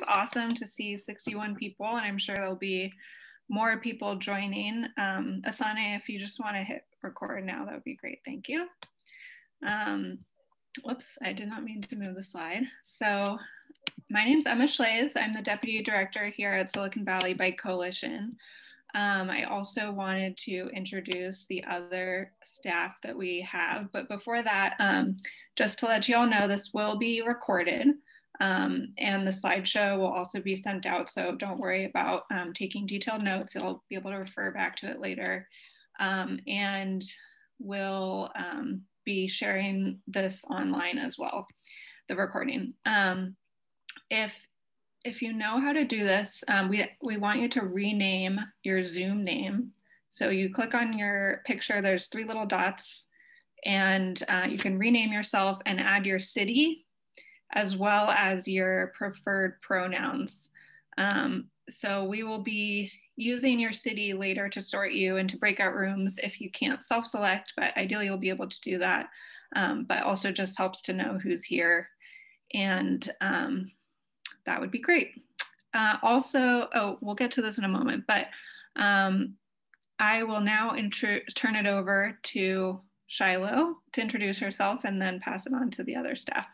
awesome to see 61 people, and I'm sure there'll be more people joining. Asane, if you just want to hit record now, that would be great. Thank you. Whoops, I did not mean to move the slide. So my name's Emma Schlaze. I'm the Deputy Director here at Silicon Valley Bike Coalition. I also wanted to introduce the other staff that we have, but before that, just to let you all know, this will be recorded. And the slideshow will also be sent out, so don't worry about taking detailed notes. You'll be able to refer back to it later. And we'll be sharing this online as well, the recording. If you know how to do this, we want you to rename your Zoom name. So you click on your picture, there's 3 little dots, and you can rename yourself and add your city, as well as your preferred pronouns. So we will be using your city later to sort you into breakout rooms if you can't self-select, but ideally you'll be able to do that. But also just helps to know who's here, and that would be great. We'll get to this in a moment, but I will now turn it over to Shiloh to introduce herself and then pass it on to the other staff.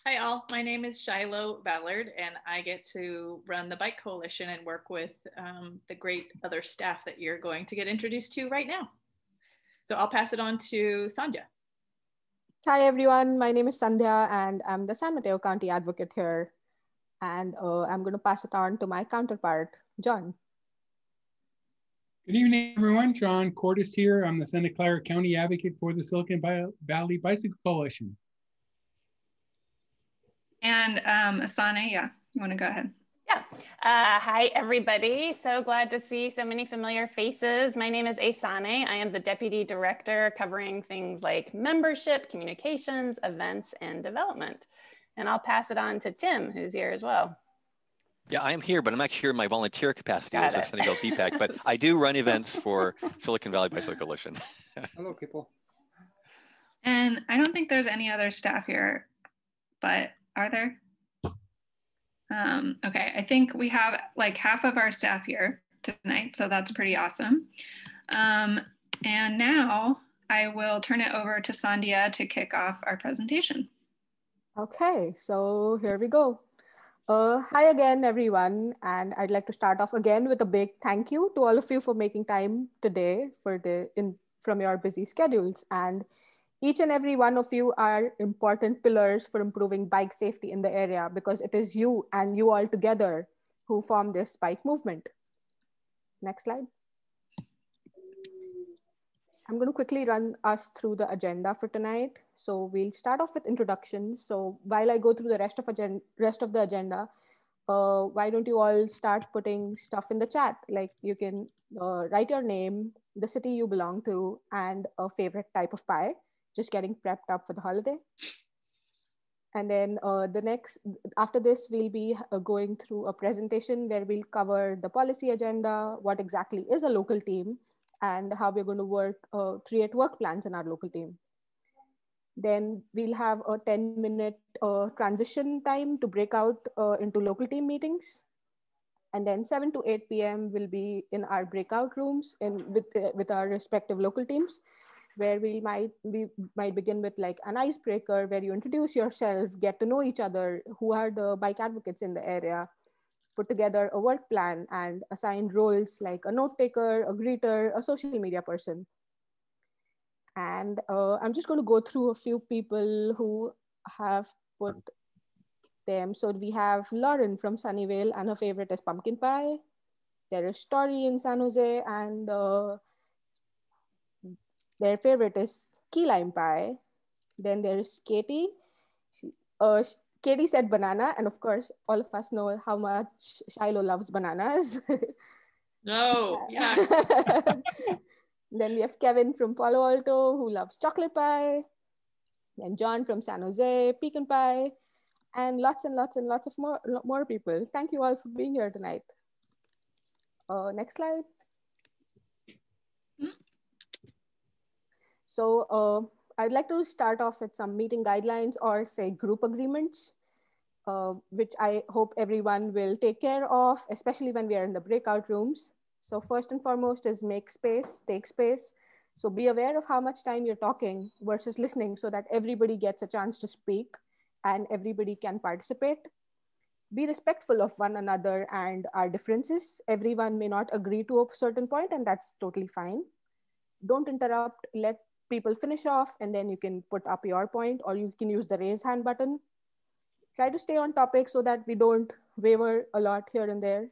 Hi all, my name is Shiloh Ballard, and I get to run the Bike Coalition and work with the great other staff that you're going to get introduced to right now. So I'll pass it on to Sandhya. Hi everyone, my name is Sandhya and I'm the San Mateo County Advocate here. And I'm going to pass it on to my counterpart, John. Good evening, everyone. John Cordes here. I'm the Santa Clara County Advocate for the Silicon Valley Bicycle Coalition. And Asane, yeah, you want to go ahead? Yeah. Hi, everybody. So glad to see so many familiar faces. My name is Asane. I am the Deputy Director covering things like membership, communications, events, and development. And I'll pass it on to Tim, who's here as well. Yeah, I'm here, but I'm actually here in my volunteer capacity as a Senegal BPAC, but I do run events for Silicon Valley Bicycle Coalition. Hello, people. And I don't think there's any other staff here, but are there? Okay, I think we have like half of our staff here tonight, so that's pretty awesome. And now I will turn it over to Sandhya to kick off our presentation. Okay, so here we go. Hi again, everyone. And I'd like to start off again with a big thank you to all of you for making time today from your busy schedules. And each and every one of you are important pillars for improving bike safety in the area, because it is you and you all together who form this bike movement. Next slide. I'm going to quickly run us through the agenda for tonight. So we'll start off with introductions. So while I go through the rest of the agenda, why don't you all start putting stuff in the chat? Like you can write your name, the city you belong to, and a favorite type of pie. Just getting prepped up for the holiday. And then after this, we'll be going through a presentation where we'll cover the policy agenda, what exactly is a local team, and how we're going to create work plans in our local team. Then we'll have a 10-minute transition time to break out into local team meetings. And then 7 to 8 p.m. will be in our breakout rooms with our respective local teams, where we might begin with like an icebreaker where you introduce yourself, get to know each other, who are the bike advocates in the area, put together a work plan, and assign roles like a note taker, a greeter, a social media person. And I'm just going to go through a few people who have put them. So we have Lauren from Sunnyvale, and her favorite is pumpkin pie. There is Tori in San Jose, and their favorite is key lime pie. Then there is Katie. Katie said banana, and of course, all of us know how much Shiloh loves bananas. No, yeah. Then we have Kevin from Palo Alto, who loves chocolate pie. Then John from San Jose, pecan pie, and lots and lots and lots of more people. Thank you all for being here tonight. Next slide. So I'd like to start off with some meeting guidelines, or say group agreements. which I hope everyone will take care of, especially when we are in the breakout rooms. So first and foremost is make space, take space. So be aware of how much time you're talking versus listening so that everybody gets a chance to speak and everybody can participate. Be respectful of one another and our differences. Everyone may not agree to a certain point, and that's totally fine. Don't interrupt, let people finish off, and then you can put up your point, or you can use the raise hand button. Try to stay on topic so that we don't waver a lot here and there,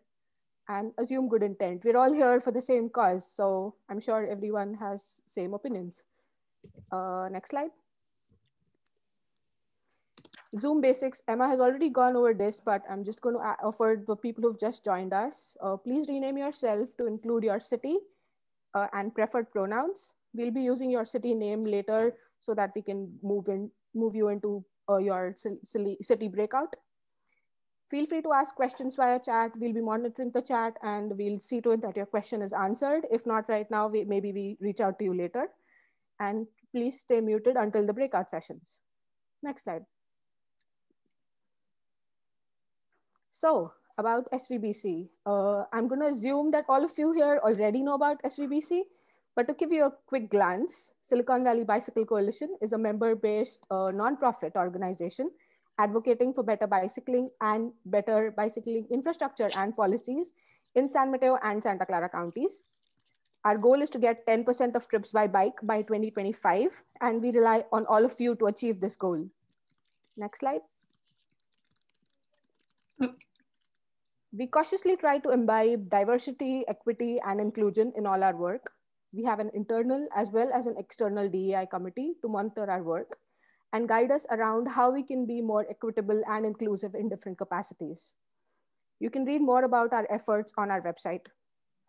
and assume good intent. We're all here for the same cause, so I'm sure everyone has same opinions. Next slide. Zoom basics. Emma has already gone over this, but I'm just going to offer the people who've just joined us. Please rename yourself to include your city and preferred pronouns. We'll be using your city name later so that we can move you into your city breakout. Feel free to ask questions via chat. We'll be monitoring the chat and we'll see to it that your question is answered. If not right now, maybe we reach out to you later. And please stay muted until the breakout sessions. Next slide. So about SVBC, I'm going to assume that all of you here already know about SVBC, but to give you a quick glance, Silicon Valley Bicycle Coalition is a member-based nonprofit organization advocating for better bicycling and better bicycling infrastructure and policies in San Mateo and Santa Clara counties. Our goal is to get 10% of trips by bike by 2025, and we rely on all of you to achieve this goal. Next slide. We cautiously try to imbibe diversity, equity, and inclusion in all our work. We have an internal as well as an external DEI committee to monitor our work and guide us around how we can be more equitable and inclusive in different capacities. You can read more about our efforts on our website.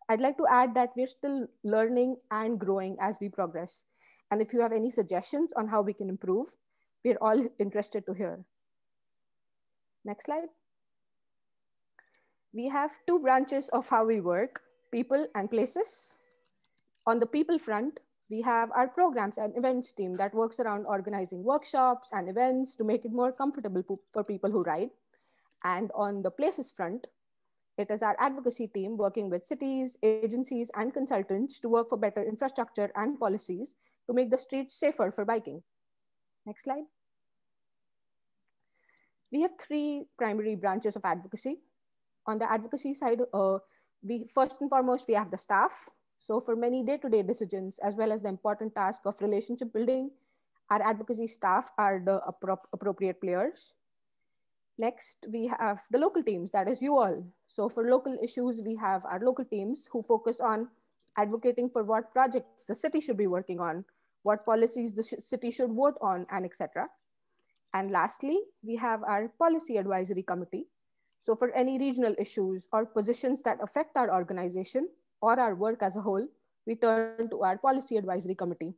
I'd like to add that we're still learning and growing as we progress. And if you have any suggestions on how we can improve, we're all interested to hear. Next slide. We have two branches of how we work, people and places. On the people front, we have our programs and events team that works around organizing workshops and events to make it more comfortable for people who ride. And on the places front, it is our advocacy team working with cities, agencies, and consultants to work for better infrastructure and policies to make the streets safer for biking. Next slide. We have three primary branches of advocacy. On the advocacy side, first and foremost, we have the staff. So for many day-to-day decisions, as well as the important task of relationship building, our advocacy staff are the appropriate players. Next, we have the local teams, that is you all. So for local issues, we have our local teams who focus on advocating for what projects the city should be working on, what policies the city should vote on, and etc. And lastly, we have our policy advisory committee. So for any regional issues or positions that affect our organization or our work as a whole, we turn to our policy advisory committee.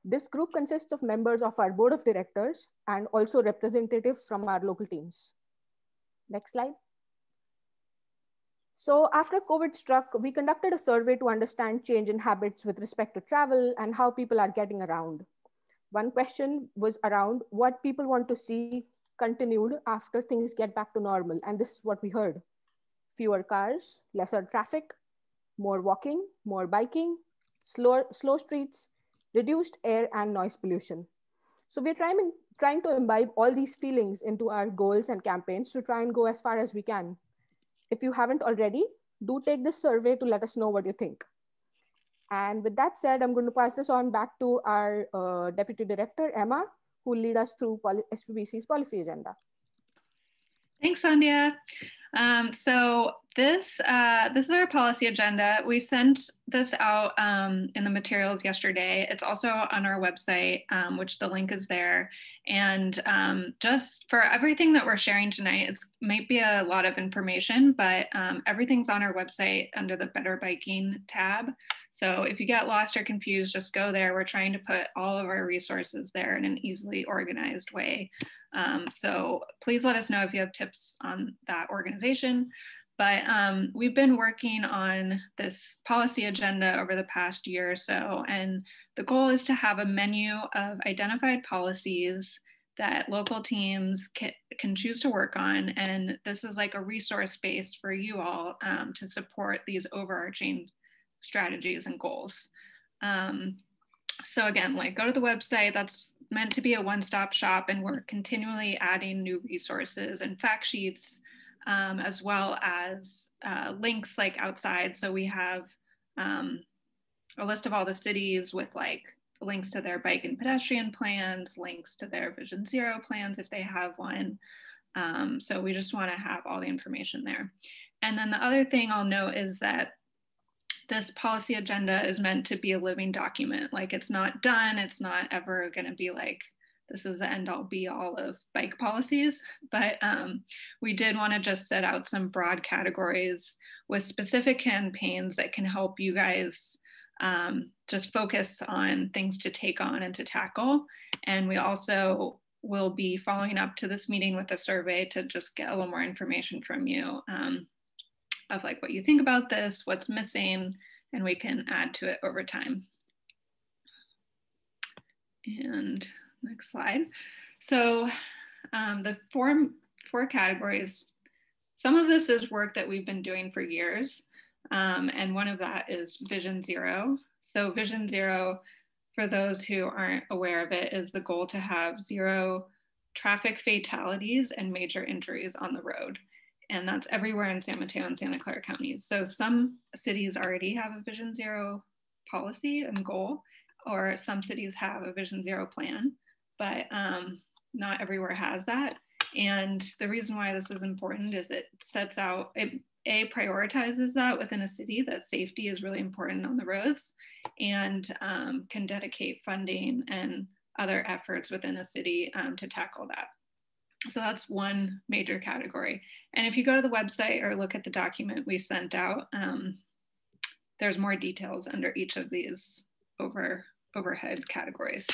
This group consists of members of our board of directors and also representatives from our local teams. Next slide. So after COVID struck, we conducted a survey to understand change in habits with respect to travel and how people are getting around. One question was around what people want to see continued after things get back to normal. And this is what we heard. Fewer cars, lesser traffic, more walking, more biking, slow streets, reduced air and noise pollution. So we're trying to imbibe all these feelings into our goals and campaigns to try and go as far as we can. If you haven't already, do take this survey to let us know what you think. And with that said, I'm going to pass this on back to our Deputy Director, Emma, who will lead us through SVBC's policy agenda. Thanks, Sandhya. So this is our policy agenda. We sent this out in the materials yesterday. It's also on our website, which the link is there. And just for everything that we're sharing tonight, it might be a lot of information, but everything's on our website under the Better Biking tab. So if you get lost or confused, just go there. We're trying to put all of our resources there in an easily organized way. So please let us know if you have tips on that organization. But we've been working on this policy agenda over the past year or so, and the goal is to have a menu of identified policies that local teams can choose to work on. And this is like a resource base for you all to support these overarching strategies and goals. So again, like go to the website. That's meant to be a one-stop shop, and we're continually adding new resources and fact sheets, as well as links like outside. So we have a list of all the cities with like links to their bike and pedestrian plans, links to their Vision Zero plans if they have one. So we just want to have all the information there. And then the other thing I'll note is that this policy agenda is meant to be a living document. Like it's not done, it's not ever going to be like, this is the end all be all of bike policies, but we did want to just set out some broad categories with specific campaigns that can help you guys just focus on things to take on and to tackle. And we also will be following up to this meeting with a survey to just get a little more information from you of like what you think about this, what's missing, and we can add to it over time. And next slide. So the four categories, some of this is work that we've been doing for years. And one of that is Vision Zero. So Vision Zero, for those who aren't aware of it, is the goal to have zero traffic fatalities and major injuries on the road. And that's everywhere in San Mateo and Santa Clara counties. So some cities already have a Vision Zero policy and goal, or some cities have a Vision Zero plan, but not everywhere has that. And the reason why this is important is it sets out, it prioritizes that within a city, that safety is really important on the roads, and can dedicate funding and other efforts within a city to tackle that. So that's one major category. And if you go to the website or look at the document we sent out, there's more details under each of these overhead categories.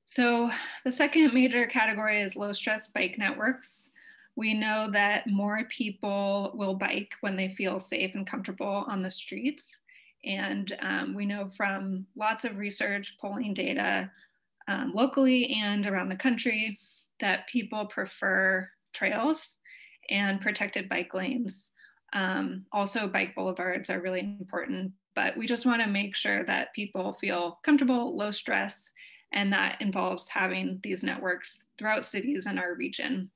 So the second major category is low stress bike networks. We know that more people will bike when they feel safe and comfortable on the streets. And we know from lots of research, polling data locally and around the country, that people prefer trails and protected bike lanes. Also, bike boulevards are really important, but we just want to make sure that people feel comfortable, low stress, and that involves having these networks throughout cities in our region.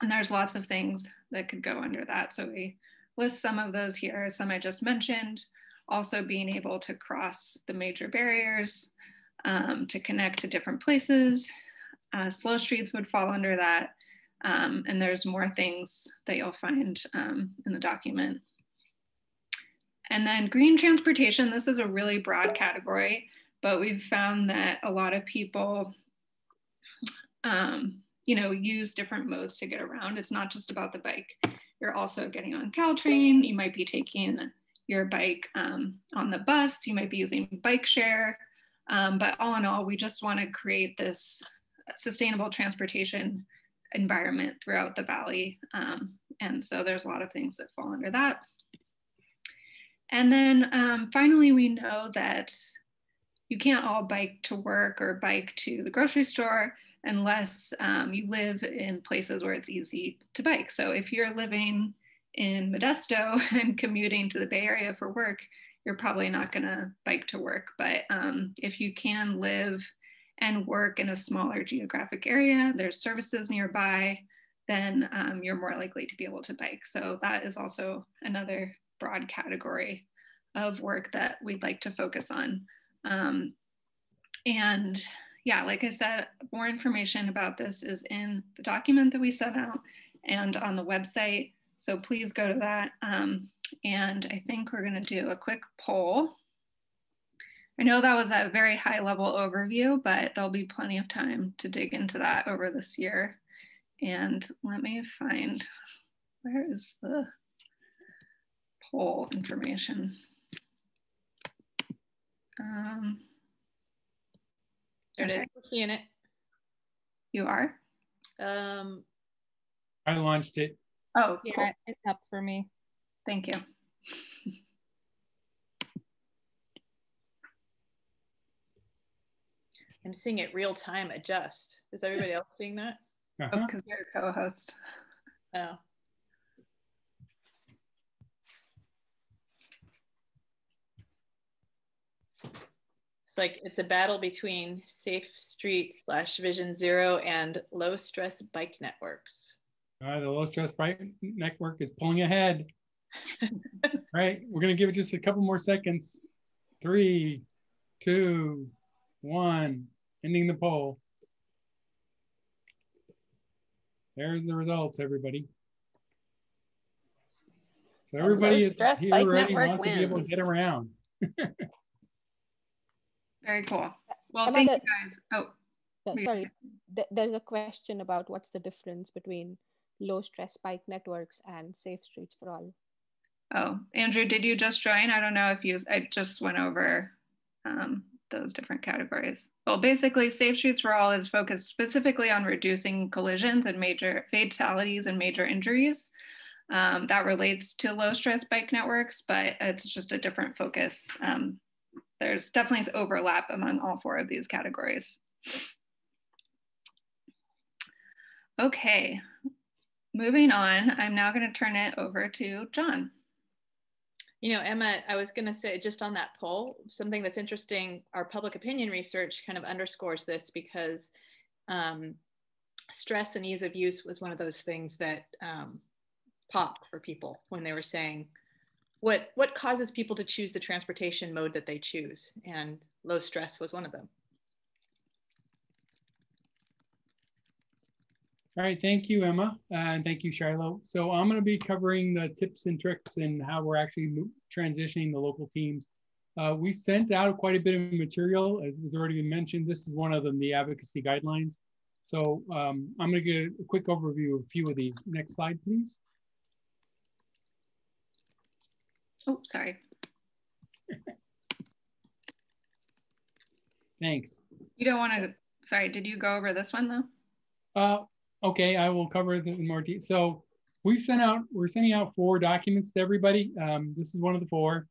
And there's lots of things that could go under that. So we list some of those here, some I just mentioned. Also being able to cross the major barriers, to connect to different places. Slow streets would fall under that. And there's more things that you'll find in the document. And then green transportation, this is a really broad category, but we've found that a lot of people use different modes to get around. It's not just about the bike. You're also getting on Caltrain. You might be taking your bike on the bus. You might be using bike share. But all in all, we just want to create this sustainable transportation environment throughout the valley. And so there's a lot of things that fall under that. And then finally, we know that you can't all bike to work or bike to the grocery store unless you live in places where it's easy to bike. So if you're living in Modesto and commuting to the Bay Area for work, you're probably not gonna bike to work. But if you can live and work in a smaller geographic area, there's services nearby, then you're more likely to be able to bike. So that is also another broad category of work that we'd like to focus on. And yeah, like I said, more information about this is in the document that we sent out and on the website. So please go to that. And I think we're gonna do a quick poll. I know that was a very high level overview, but there'll be plenty of time to dig into that over this year. And let me find, where is the poll information? There it is. We're seeing it. You are? I launched it. Oh, yeah, cool. It's up for me. Thank you. I'm seeing it real time adjust. Is everybody else seeing that? Oh, because you're a co-host. Oh. It's like it's a battle between Safe Streets / Vision Zero and low stress bike networks. The low stress bike network is pulling ahead. Right, we're going to give it just a couple more seconds. 3, 2, 1, ending the poll. There's the results, everybody. So everybody is here already, wants to be able to get around. Very cool. Well, thank you guys. Oh, sorry. There's a question about what's the difference between low stress bike networks and Safe Streets for All. Oh, Andrew, did you just join? I don't know if I just went over those different categories. Well, basically, Safe Streets for All is focused specifically on reducing collisions and major fatalities and major injuries. That relates to low stress bike networks, but it's just a different focus. There's definitely overlap among all 4 of these categories. Okay, moving on, I'm now going to turn it over to John. You know, Emma, I was going to say just on that poll, something that's interesting, our public opinion research kind of underscores this because stress and ease of use was one of those things that popped for people when they were saying, what causes people to choose the transportation mode that they choose? And low stress was one of them. All right, thank you, Emma, and thank you, Shiloh. So I'm going to be covering the tips and tricks and how we're actually transitioning the local teams. We sent out quite a bit of material, as was already mentioned. This is one of them, the Advocacy Guidelines. So I'm going to give a quick overview of a few of these. Next slide, please. Oh, sorry. Thanks. You don't want to, sorry, did you go over this one though? Okay, I will cover it in more detail. So we're sending out 4 documents to everybody. This is one of the 4.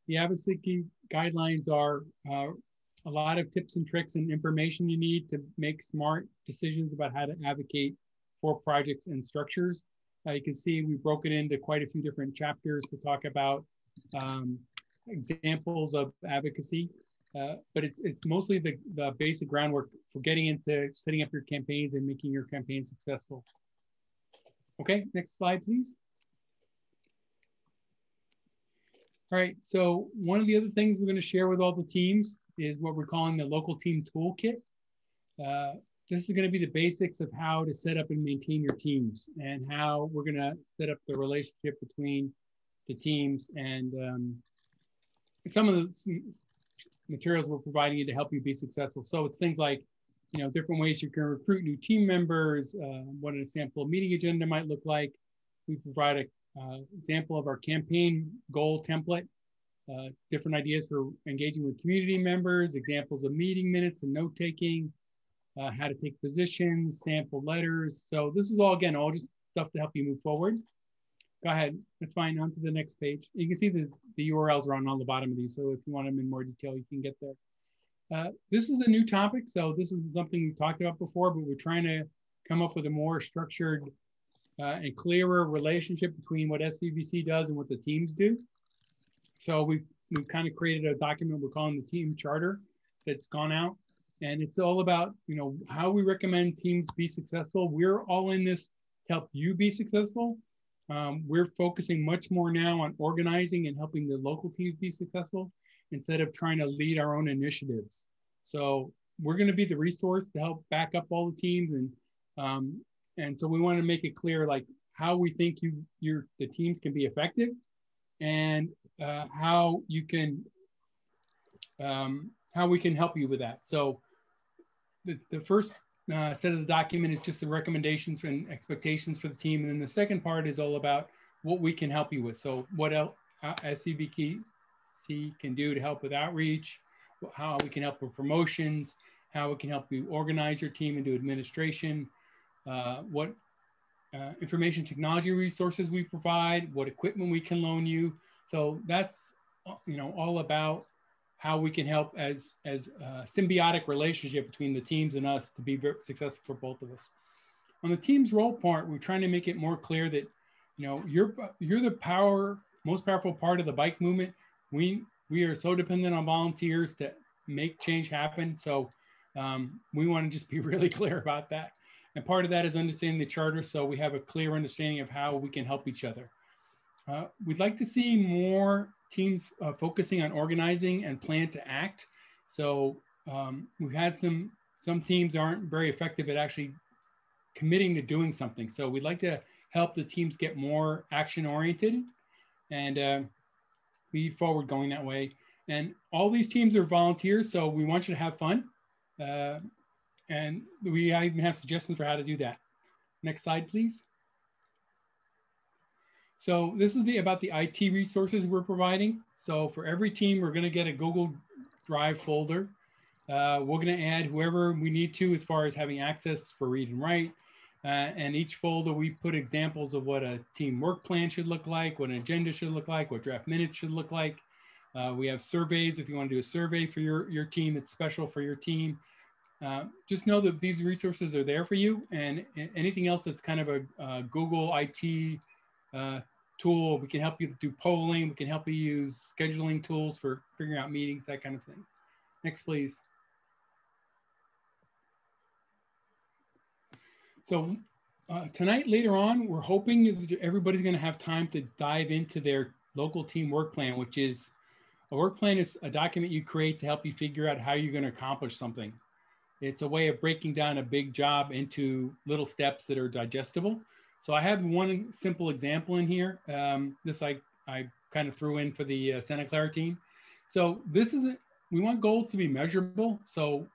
The Advocacy Guidelines are a lot of tips and tricks and information you need to make smart decisions about how to advocate for projects and structures. You can see we broke it into quite a few different chapters to talk about examples of advocacy. But it's mostly the basic groundwork for getting into setting up your campaigns and making your campaign successful. Okay, next slide, please. All right, so one of the other things we're going to share with all the teams is what we're calling the local team toolkit. This is going to be the basics of how to set up and maintain your teams and how we're going to set up the relationship between the teams and some of the materials we're providing you to help you be successful. So it's things like, you know, different ways you can recruit new team members, what an sample meeting agenda might look like. We provide an example of our campaign goal template, different ideas for engaging with community members, examples of meeting minutes and note-taking, how to take positions, sample letters. So this is all, again, all just stuff to help you move forward. Go ahead, that's fine, on to the next page. You can see the URLs are on the bottom of these, so if you want them in more detail, you can get there. This is a new topic, so this is something we've talked about before, but we're trying to come up with a more structured and clearer relationship between what SVBC does and what the teams do. So we've kind of created a document we're calling the team charter that's gone out, and it's all about, you know, how we recommend teams be successful. We're all in this to help you be successful. We're focusing much more now on organizing and helping the local teams be successful instead of trying to lead our own initiatives. So we're going to be the resource to help back up all the teams, and so we want to make it clear like how we think the teams can be effective, and how we can help you with that. So the first set of the document is just the recommendations and expectations for the team. And then the second part is all about what we can help you with. So what else SVBC can do to help with outreach, how we can help with promotions, how we can help you organize your team and do administration, what information technology resources we provide, what equipment we can loan you. So that's, you know, all about how we can help as a symbiotic relationship between the teams and us to be very successful for both of us. On the team's role part, we're trying to make it more clear that, you know, you're the most powerful part of the bike movement. We are so dependent on volunteers to make change happen. So we want to just be really clear about that. And part of that is understanding the charter, so we have a clear understanding of how we can help each other. We'd like to see more teams focusing on organizing and plan to act. So we've had some teams aren't very effective at actually committing to doing something. So we'd like to help the teams get more action oriented and lead forward going that way. And all these teams are volunteers, so we want you to have fun. And we even have suggestions for how to do that. Next slide, please. So this is about the IT resources we're providing. So for every team, we're going to get a Google Drive folder. We're going to add whoever we need to as far as having access for read and write. And each folder, we put examples of what a team work plan should look like, what an agenda should look like, what draft minutes should look like. We have surveys if you want to do a survey for your team. It's special for your team. Just know that these resources are there for you, and anything else that's kind of a Google IT tool, we can help you do polling, we can help you use scheduling tools for figuring out meetings, that kind of thing. Next, please. So tonight, later on, we're hoping that everybody's going to have time to dive into their local team work plan, which is a work plan is a document you create to help you figure out how you're going to accomplish something. It's a way of breaking down a big job into little steps that are digestible. So I have one simple example in here. This I kind of threw in for the Santa Clara team. So this is, we want goals to be measurable. So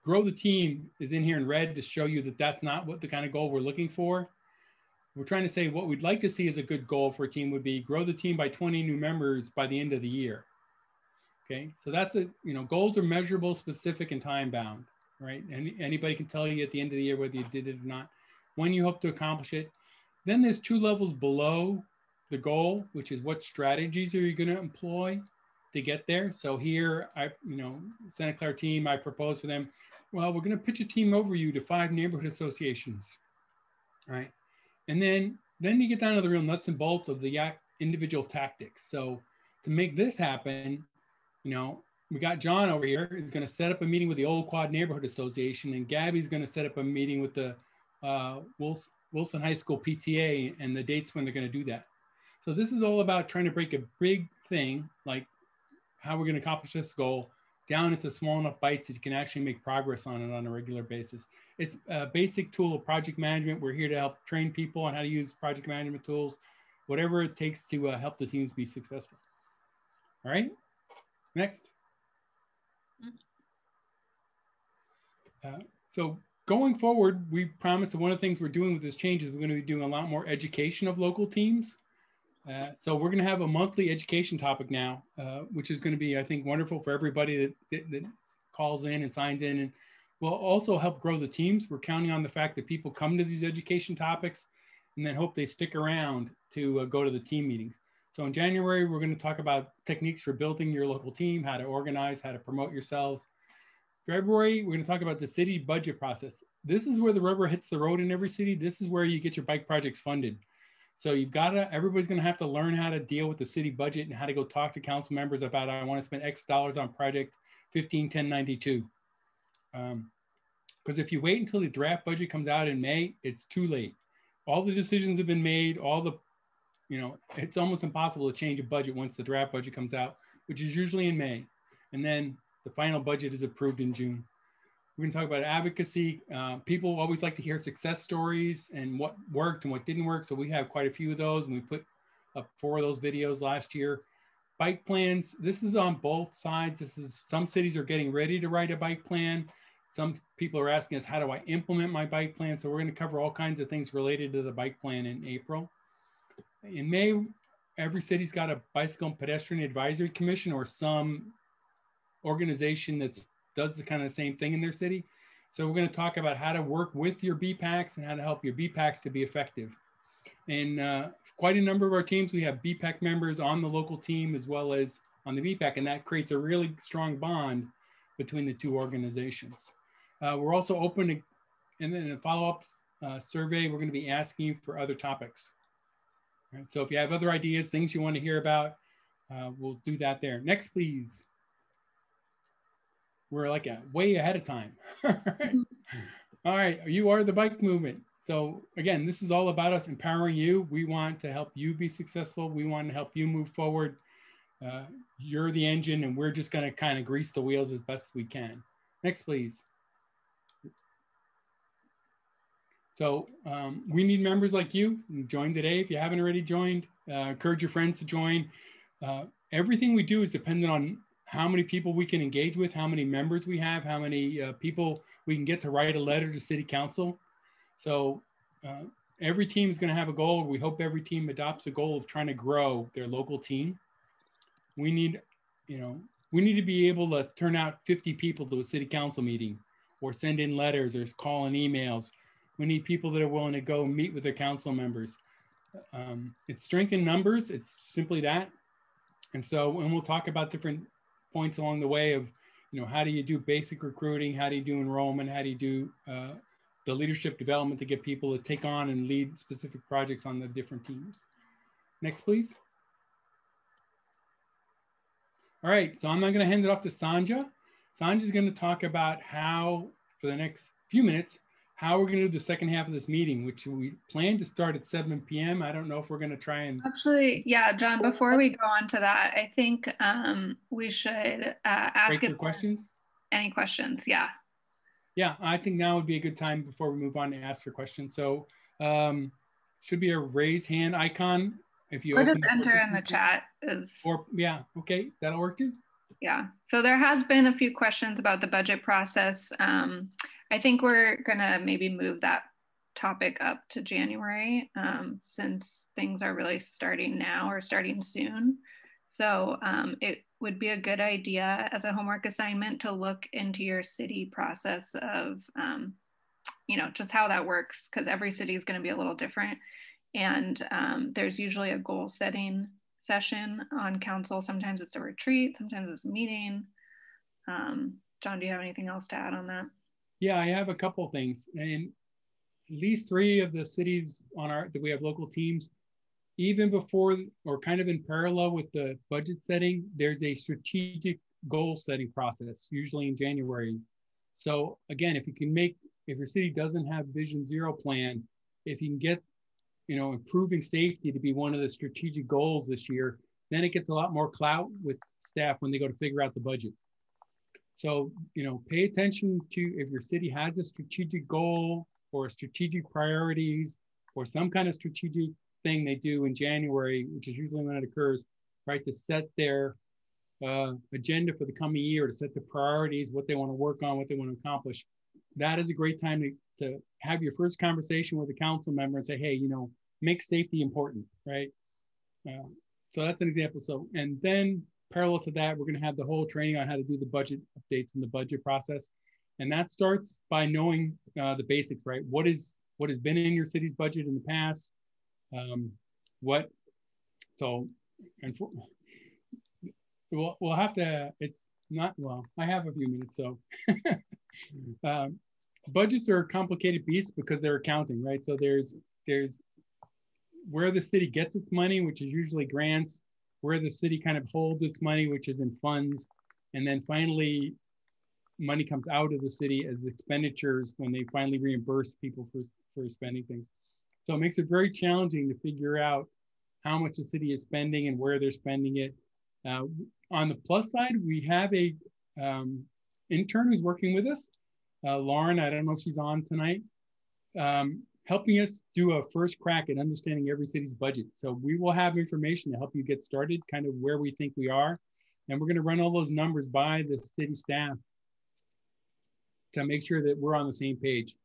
grow the team is in here in red to show you that that's not what the kind of goal we're looking for. We're trying to say what we'd like to see as a good goal for a team would be grow the team by 20 new members by the end of the year. Okay, so that's goals are measurable, specific, and time bound, right? And anybody can tell you at the end of the year whether you did it or not, when you hope to accomplish it. Then there's 2 levels below the goal, which is what strategies are you going to employ to get there. So here, Santa Clara team, I propose for them, well, we're going to pitch a team overview to 5 neighborhood associations, right? And then you get down to the real nuts and bolts of the individual tactics. So to make this happen, we got John over here who's going to set up a meeting with the Old Quad Neighborhood Association, and Gabby's going to set up a meeting with the Wilson High School PTA and the dates when they're going to do that. So this is all about trying to break a big thing, like how we're going to accomplish this goal, down into small enough bites that you can actually make progress on it on a regular basis. It's a basic tool of project management. We're here to help train people on how to use project management tools, whatever it takes to help the teams be successful. All right, next. So going forward, we promised that one of the things we're doing with this change is we're going to be doing a lot more education of local teams. So we're going to have a monthly education topic now, which is going to be, I think, wonderful for everybody that calls in and signs in, and will also help grow the teams. We're counting on the fact that people come to these education topics and then hope they stick around to go to the team meetings. So in January, we're going to talk about techniques for building your local team, how to organize, how to promote yourselves. February, we're going to talk about the city budget process. This is where the rubber hits the road in every city. This is where you get your bike projects funded. So everybody's going to have to learn how to deal with the city budget and how to go talk to council members about, I want to spend X dollars on project 151092. Because if you wait until the draft budget comes out in May, it's too late. All the decisions have been made, it's almost impossible to change a budget once the draft budget comes out, which is usually in May. And then the final budget is approved in June. We're going to talk about advocacy. People always like to hear success stories and what worked and what didn't work. So we have quite a few of those, and we put up 4 of those videos last year. Bike plans. This is on both sides. Some cities are getting ready to write a bike plan. Some people are asking us, how do I implement my bike plan? So we're going to cover all kinds of things related to the bike plan in April. In May, every city's got a bicycle and pedestrian advisory commission or some organization that does the kind of same thing in their city. So we're going to talk about how to work with your BPACs and how to help your BPACs to be effective. And quite a number of our teams, we have BPAC members on the local team as well as on the BPAC, and that creates a really strong bond between the two organizations. We're also open to, and then in a follow-up survey, we're going to be asking you for other topics. Right, so if you have other ideas, things you want to hear about, we'll do that there. Next, please. We're like way ahead of time. All right, you are the bike movement. So again, this is all about us empowering you. We want to help you be successful. We want to help you move forward. You're the engine, and we're just going to kind of grease the wheels as best as we can. Next, please. So we need members like you. Join today if you haven't already joined. Encourage your friends to join. Everything we do is dependent on how many people we can engage with, how many members we have, how many people we can get to write a letter to City Council. So every team is going to have a goal. We hope every team adopts a goal of trying to grow their local team. We need, we need to be able to turn out 50 people to a City Council meeting, or send in letters, or call in emails. We need people that are willing to go meet with their council members. It's strength in numbers. It's simply that. And we'll talk about different points along the way of, how do you do basic recruiting? How do you do enrollment? How do you do the leadership development to get people to take on and lead specific projects on the different teams? Next, please. All right, so I'm not going to hand it off to Sanja. Sanja's going to talk about how, for the next few minutes, how we're going to do the second half of this meeting, which we plan to start at 7 p.m. I don't know if we're going to try and... Actually, yeah, John, before we go on to that, I think we should ask if questions. Any questions, yeah. Yeah, I think now would be a good time before we move on to ask for questions. So should be a raise hand icon. If you or just enter in the chat. Yeah, okay, that'll work too. Yeah, so there has been a few questions about the budget process. I think we're gonna maybe move that topic up to January since things are really starting now or starting soon. So it would be a good idea as a homework assignment to look into your city process of, just how that works, because every city is gonna be a little different. And there's usually a goal setting session on council. Sometimes it's a retreat, sometimes it's a meeting. John, do you have anything else to add on that? Yeah, I have a couple of things. And at least 3 of the cities that we have local teams, even before or kind of in parallel with the budget setting, there's a strategic goal setting process, usually in January. So again, if your city doesn't have Vision Zero plan, if you can get improving safety to be one of the strategic goals this year, then it gets a lot more clout with staff when they go to figure out the budget. So, pay attention to if your city has a strategic goal or strategic priorities or some kind of strategic thing they do in January, which is usually when it occurs, right, to set their agenda for the coming year, to set the priorities, what they want to work on, what they want to accomplish. That is a great time to have your first conversation with a council member and say, hey, make safety important, right? So that's an example. So, and then parallel to that, we're going to have the whole training on how to do the budget updates and the budget process. And that starts by knowing the basics, right? What has been in your city's budget in the past? We'll have to, I have a few minutes, so. Budgets are a complicated beast because they're accounting, right? So there's where the city gets its money, which is usually grants, where the city kind of holds its money, which is in funds, and then finally money comes out of the city as expenditures when they finally reimburse people for spending things. So it makes it very challenging to figure out how much the city is spending and where they're spending it. On the plus side, we have a intern who's working with us, Lauren, I don't know if she's on tonight, helping us do a first crack at understanding every city's budget. So we will have information to help you get started, kind of where we think we are. And we're going to run all those numbers by the city staff to make sure that we're on the same page.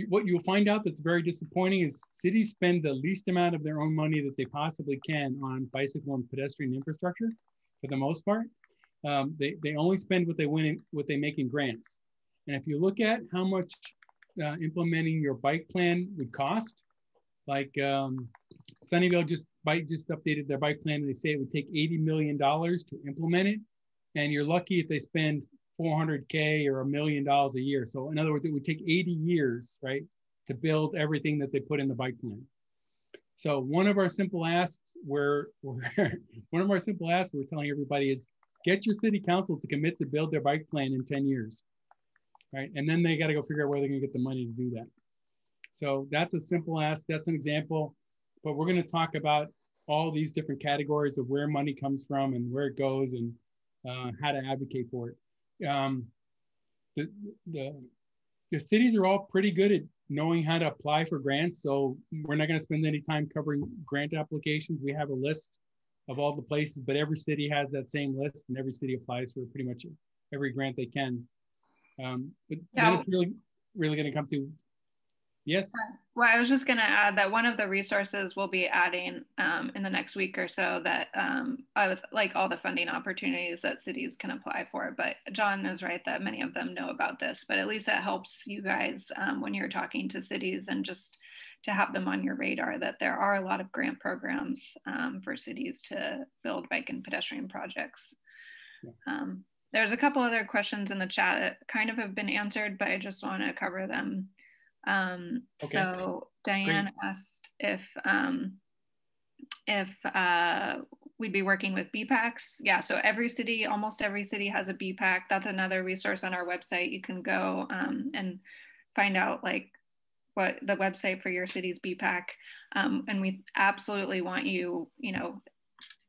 What you'll find out that's very disappointing is cities spend the least amount of their own money that they possibly can on bicycle and pedestrian infrastructure for the most part. They only spend what they make in grants. And if you look at how much implementing your bike plan would cost, like Sunnyvale just updated their bike plan, and they say it would take $80 million to implement it. And you're lucky if they spend $400K or $1 million a year. So in other words, it would take 80 years, right, to build everything that they put in the bike plan. So one of our simple asks we're telling everybody is get your city council to commit to build their bike plan in 10 years, right? And then they got to go figure out where they're going to get the money to do that. So that's a simple ask. That's an example. But we're going to talk about all these different categories of where money comes from and where it goes and how to advocate for it. The cities are all pretty good at knowing how to apply for grants. So we're not going to spend any time covering grant applications. We have a list of all the places, but every city has that same list and every city applies for pretty much every grant they can. But then it's really going to come to, yes? Well, I was just going to add that one of the resources we'll be adding in the next week or so that with like all the funding opportunities that cities can apply for. But John is right that many of them know about this, but at least it helps you guys when you're talking to cities and just to have them on your radar that there are a lot of grant programs for cities to build bike and pedestrian projects. Yeah. There's a couple other questions in the chat that kind of have been answered, but I just want to cover them. Okay. So Diane asked if we'd be working with BPACs. Yeah, so almost every city has a BPAC. That's another resource on our website. You can go and find out like what the website for your city's BPAC. And we absolutely want you,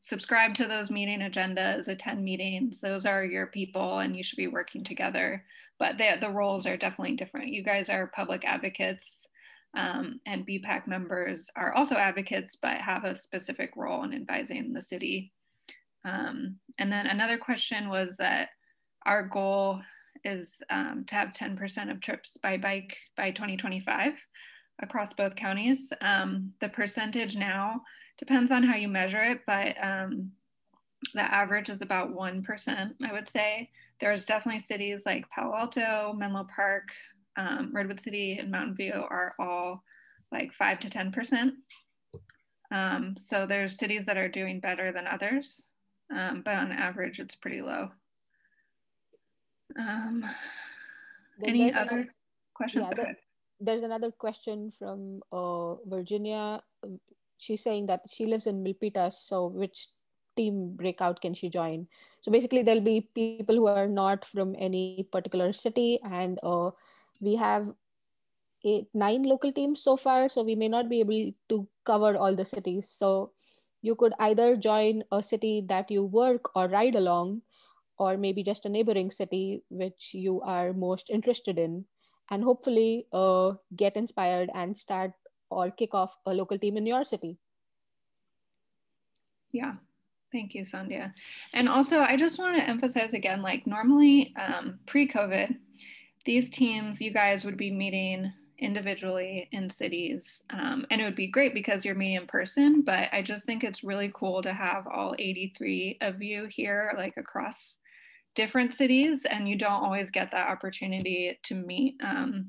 subscribe to those meeting agendas, attend meetings. Those are your people and you should be working together. But the roles are definitely different. You guys are public advocates and BPAC members are also advocates, but have a specific role in advising the city. And then another question was that our goal is to have 10% of trips by bike by 2025 across both counties. The percentage now depends on how you measure it, but the average is about 1%, I would say. There's definitely cities like Palo Alto, Menlo Park, Redwood City, and Mountain View are all like 5 to 10%. So there's cities that are doing better than others, but on average, it's pretty low. Any other questions? Yeah, there's another question from Virginia. She's saying that she lives in Milpitas, so which team breakout can she join? So basically there'll be people who are not from any particular city, and we have 9 local teams so far, so we may not be able to cover all the cities. So you could either join a city that you work or ride along, or maybe just a neighboring city which you are most interested in, and hopefully get inspired and start or kick off a local team in your city. Yeah, thank you, Sandhya. And also, I just want to emphasize again, like normally pre-COVID, these teams, you guys would be meeting individually in cities, and it would be great because you're meeting in person, but I just think it's really cool to have all 83 of you here, like across different cities, and you don't always get that opportunity to meet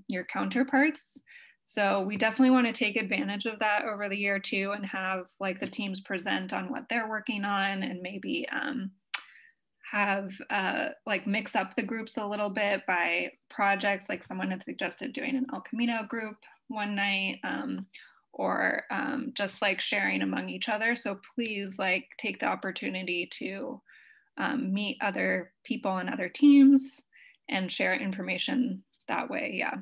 your counterparts. So we definitely want to take advantage of that over the year too, and have like the teams present on what they're working on, and maybe have like mix up the groups a little bit by projects. Like someone had suggested doing an El Camino group one night, or just like sharing among each other. So please like take the opportunity to meet other people and other teams and share information that way. Yeah.